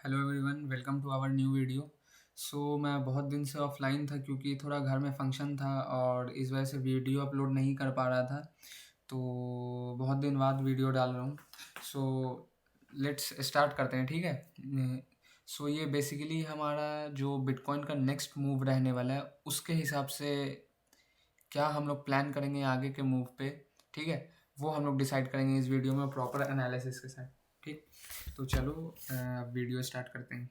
Hello everyone, welcome to our new video. मैं बहुत दिन से ऑफलाइन था क्योंकि थोड़ा घर में फंक्शन था और इस वजह से वीडियो अपलोड नहीं कर पा रहा था। तो बहुत दिन बाद वीडियो डाल रहा हूँ। लेट्स स्टार्ट करते हैं, ठीक है। ये बेसिकली हमारा जो बिटकॉइन का नेक्स्ट मूव रहने वाला है उसके हिसाब से क्या हम लोग प्लान करेंगे आगे के मूव पे, ठीक है। वो हम लोग डिसाइड करेंगे इस वीडियो में प्रॉपर एनालिसिस के साथ, ठीक। तो चलो वीडियो स्टार्ट करते हैं।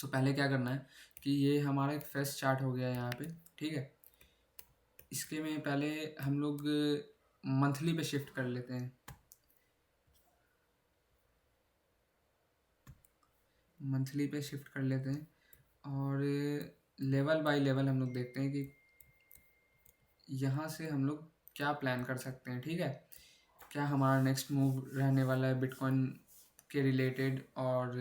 पहले क्या करना है कि ये हमारा एक फ्रेश चार्ट हो गया है यहाँ पे, ठीक है। इसके में पहले हम लोग मंथली पे शिफ्ट कर लेते हैं। मंथली पे शिफ्ट कर लेते हैं और लेवल बाय लेवल हम लोग देखते हैं कि यहाँ से हम लोग क्या प्लान कर सकते हैं, ठीक है। क्या हमारा नेक्स्ट मूव रहने वाला है बिटकॉइन के रिलेटेड, और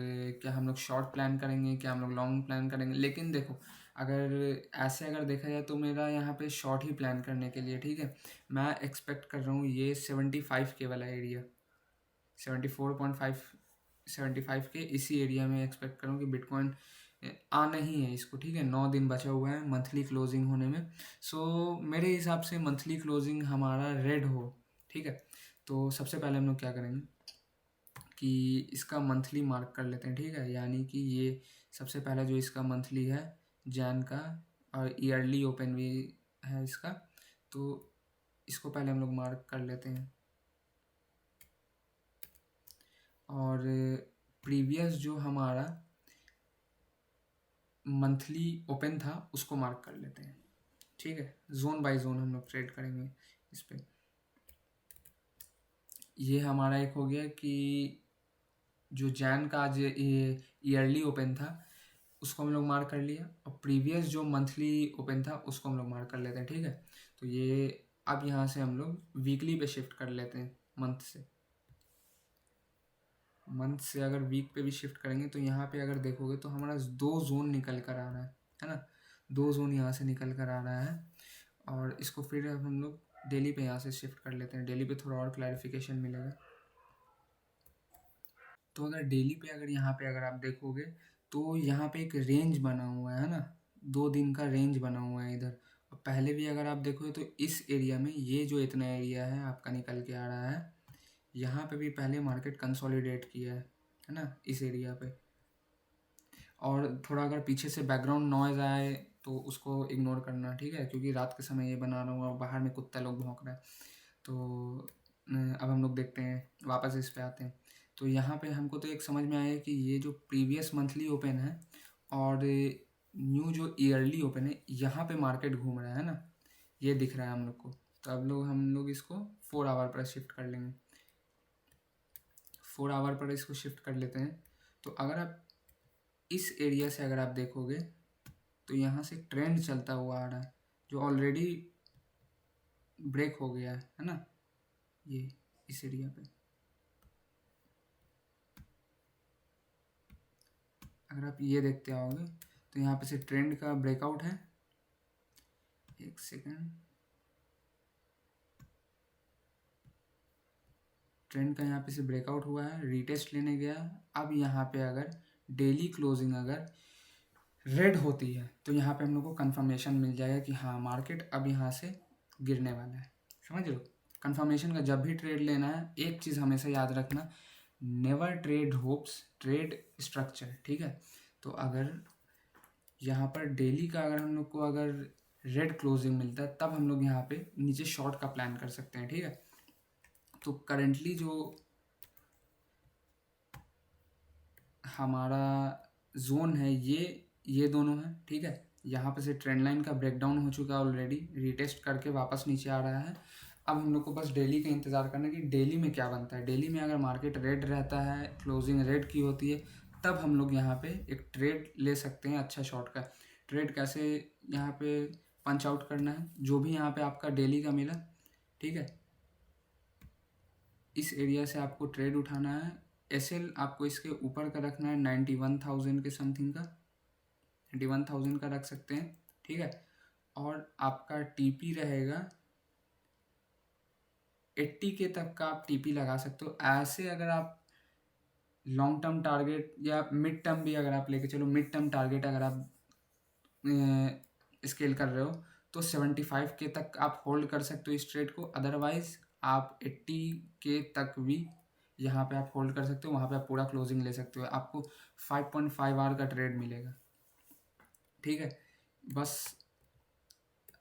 क्या हम लोग शॉर्ट प्लान करेंगे, क्या हम लोग लॉन्ग प्लान करेंगे। लेकिन देखो, अगर देखा जाए तो मेरा यहाँ पे शॉर्ट ही प्लान करने के लिए, ठीक है। मैं एक्सपेक्ट कर रहा हूँ ये 75 के वाला एरिया, 74.5, 75 के इसी एरिया में एक्सपेक्ट कर रहा हूँ कि बिटकॉइन आना ही है इसको, ठीक है। 9 दिन बचा हुआ है मंथली क्लोजिंग होने में। मेरे हिसाब से मंथली क्लोजिंग हमारा रेड हो, ठीक है। तो सबसे पहले हम लोग क्या करेंगे कि इसका मंथली मार्क कर लेते हैं, ठीक है। यानी कि ये सबसे पहला जो इसका मंथली है जैन का, और ईयरली ओपन भी है इसका, तो इसको पहले हम लोग मार्क कर लेते हैं। और प्रीवियस जो हमारा मंथली ओपन था उसको मार्क कर लेते हैं, ठीक है। जोन बाय जोन हम लोग ट्रेड करेंगे इस पे। ये हमारा एक हो गया कि जो जैन का आज ईयरली ओपन था उसको हम लोग मार्क कर लिया, और प्रीवियस जो मंथली ओपन था उसको हम लोग मार्क कर लेते हैं, ठीक है। तो ये अब यहाँ से हम लोग वीकली पे शिफ्ट कर लेते हैं। मंथ से अगर वीक पे भी शिफ्ट करेंगे तो यहाँ पे अगर देखोगे तो हमारा 2 जोन निकल कर आ रहा है ना। 2 जोन यहाँ से निकल कर आ रहा है, और इसको फिर अब हम लोग डेली पे यहाँ से शिफ्ट कर लेते हैं। डेली पे थोड़ा और क्लैरिफिकेशन मिलेगा। तो अगर डेली पे यहाँ पे अगर आप देखोगे तो यहाँ पे एक रेंज बना हुआ है ना, 2 दिन का रेंज बना हुआ है इधर। और पहले भी अगर आप देखोगे तो इस एरिया में ये जो इतना एरिया है आपका निकल के आ रहा है, यहाँ पे भी पहले मार्केट कंसोलिडेट किया है ना, इस एरिया पे। और थोड़ा अगर पीछे से बैकग्राउंड नॉइज़ आए तो उसको इग्नोर करना, ठीक है, क्योंकि रात के समय ये बना रहा हूँ और बाहर में कुत्ता लोग भौंक रहा है। तो अब हम लोग देखते हैं, वापस इस पे आते हैं। तो यहाँ पे हमको तो एक समझ में आया कि ये जो प्रीवियस मंथली ओपन है और न्यू जो ईयरली ओपन है, यहाँ पे मार्केट घूम रहा है ना, ये दिख रहा है हम लोग को। तो अब हम लोग इसको 4 आवर पर शिफ्ट कर लेंगे। 4 आवर पर इसको शिफ्ट कर लेते हैं। तो अगर आप इस एरिया से अगर आप देखोगे तो यहाँ से ट्रेंड चलता हुआ आ रहा है जो ऑलरेडी ब्रेक हो गया है ना, ये इस एरिया पे। अगर आप ये देखते आओगे तो यहाँ पे से ट्रेंड का ब्रेकआउट है। एक सेकेंड, ट्रेंड का यहाँ पे से ब्रेकआउट हुआ है, रीटेस्ट लेने गया। अब यहाँ पे अगर डेली क्लोजिंग अगर रेड होती है तो यहाँ पे हम लोग को कंफर्मेशन मिल जाएगा कि हाँ मार्केट अब यहाँ से गिरने वाला है। समझ लो, कंफर्मेशन का जब भी ट्रेड लेना है एक चीज़ हमेशा याद रखना, never trade hopes, trade structure, ठीक है। तो अगर यहाँ पर डेली का अगर हम लोग को अगर रेड क्लोजिंग मिलता है तब हम लोग यहाँ पे नीचे शॉर्ट का प्लान कर सकते हैं, ठीक है। तो करेंटली जो हमारा जोन है ये दोनों है, ठीक है। यहाँ पे से ट्रेंड लाइन का ब्रेकडाउन हो चुका है ऑलरेडी, रीटेस्ट करके वापस नीचे आ रहा है। अब हम लोग को बस डेली का इंतज़ार करना है कि डेली में क्या बनता है। डेली में अगर मार्केट रेड रहता है, क्लोजिंग रेड की होती है, तब हम लोग यहाँ पे एक ट्रेड ले सकते हैं अच्छा शॉर्ट का। ट्रेड कैसे यहाँ पे पंच आउट करना है, जो भी यहाँ पे आपका डेली का मिला, ठीक है, इस एरिया से आपको ट्रेड उठाना है। एसएल आपको इसके ऊपर का रखना है 91,000 के समथिंग का, 91,000 का रख सकते हैं, ठीक है। और आपका टीपी रहेगा 80 के तक का, आप टीपी लगा सकते हो। ऐसे अगर आप लॉन्ग टर्म टारगेट या मिड टर्म भी अगर आप लेके चलो, मिड टर्म टारगेट अगर आप स्केल कर रहे हो तो 75K तक आप होल्ड कर सकते हो इस ट्रेड को। अदरवाइज आप 80K तक भी यहाँ पे आप होल्ड कर सकते हो, वहाँ पे आप पूरा क्लोजिंग ले सकते हो, आपको 5.5 आवर का ट्रेड मिलेगा। ठीक है, बस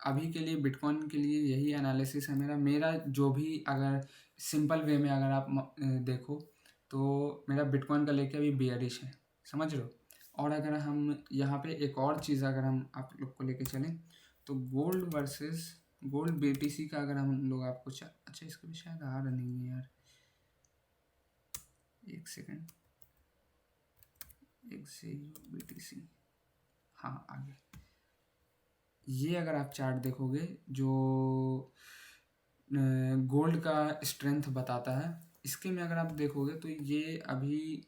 अभी के लिए बिटकॉइन के लिए यही एनालिसिस है मेरा जो भी, अगर सिंपल वे में अगर आप देखो तो मेरा बिटकॉइन का लेके अभी बेयरिश है, समझ रहे हो। और अगर हम यहाँ पे एक और चीज़ अगर हम आप लोग को लेके चलें तो गोल्ड वर्सेस गोल्ड BTC का अगर हम लोग आपको अच्छा इसका भी शायद आ रहा नहीं है यार, एक सेकेंड, एक से BTC, हाँ आगे ये अगर आप चार्ट देखोगे जो गोल्ड का स्ट्रेंथ बताता है, इसके में अगर आप देखोगे तो ये अभी,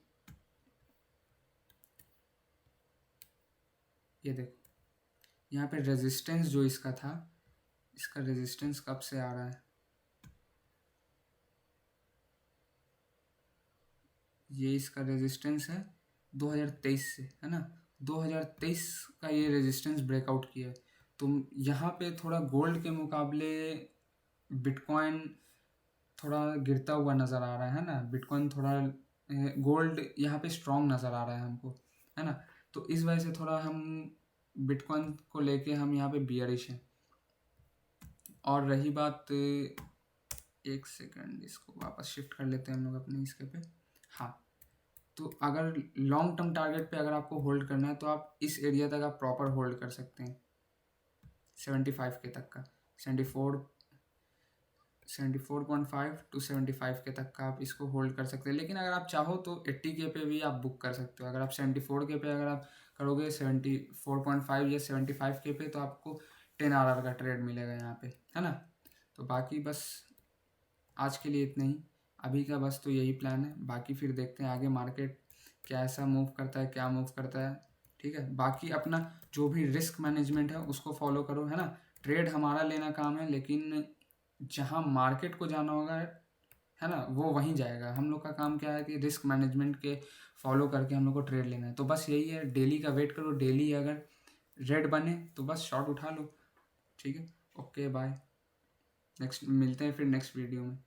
ये देखो यहाँ पे रेजिस्टेंस जो इसका था, इसका रेजिस्टेंस कब से आ रहा है, ये इसका रेजिस्टेंस है 2023 से, है ना। 2023 का ये रेजिस्टेंस ब्रेकआउट किया है। तो यहाँ पे थोड़ा गोल्ड के मुकाबले बिटकॉइन थोड़ा गिरता हुआ नज़र आ रहा है ना, बिटकॉइन थोड़ा, गोल्ड यहाँ पे स्ट्रॉन्ग नज़र आ रहा है हमको, है ना। तो इस वजह से थोड़ा हम बिटकॉइन को लेके हम यहाँ पे बियरिश हैं। और रही बात, एक सेकंड इसको वापस शिफ्ट कर लेते हैं हम लोग अपने इसके पे, हाँ। तो अगर लॉन्ग टर्म टारगेट पे अगर आपको होल्ड करना है तो आप इस एरिया तक आप प्रॉपर होल्ड कर सकते हैं, 75K तक का, 74.5 टू 75K तक का आप इसको होल्ड कर सकते हैं। लेकिन अगर आप चाहो तो 80K पे भी आप बुक कर सकते हो। अगर आप 74K पे अगर आप करोगे 74.5 या 75K पे तो आपको 10 आवर का ट्रेड मिलेगा यहाँ पे, है ना। तो बाकी बस आज के लिए इतना ही, अभी का बस तो यही प्लान है। बाकी फिर देखते हैं आगे मार्केट कैसा मूव करता है, क्या मूव करता है। ठीक है, बाकी अपना जो भी रिस्क मैनेजमेंट है उसको फॉलो करो, है ना। ट्रेड हमारा लेना काम है, लेकिन जहाँ मार्केट को जाना होगा, है ना, वो वहीं जाएगा। हम लोग का काम क्या है कि रिस्क मैनेजमेंट के फॉलो करके हम लोग को ट्रेड लेना है। तो बस यही है, डेली का वेट करो, डेली अगर रेड बने तो बस शॉट उठा लो। ठीक है, ओके बाय, नेक्स्ट मिलते हैं फिर नेक्स्ट वीडियो में।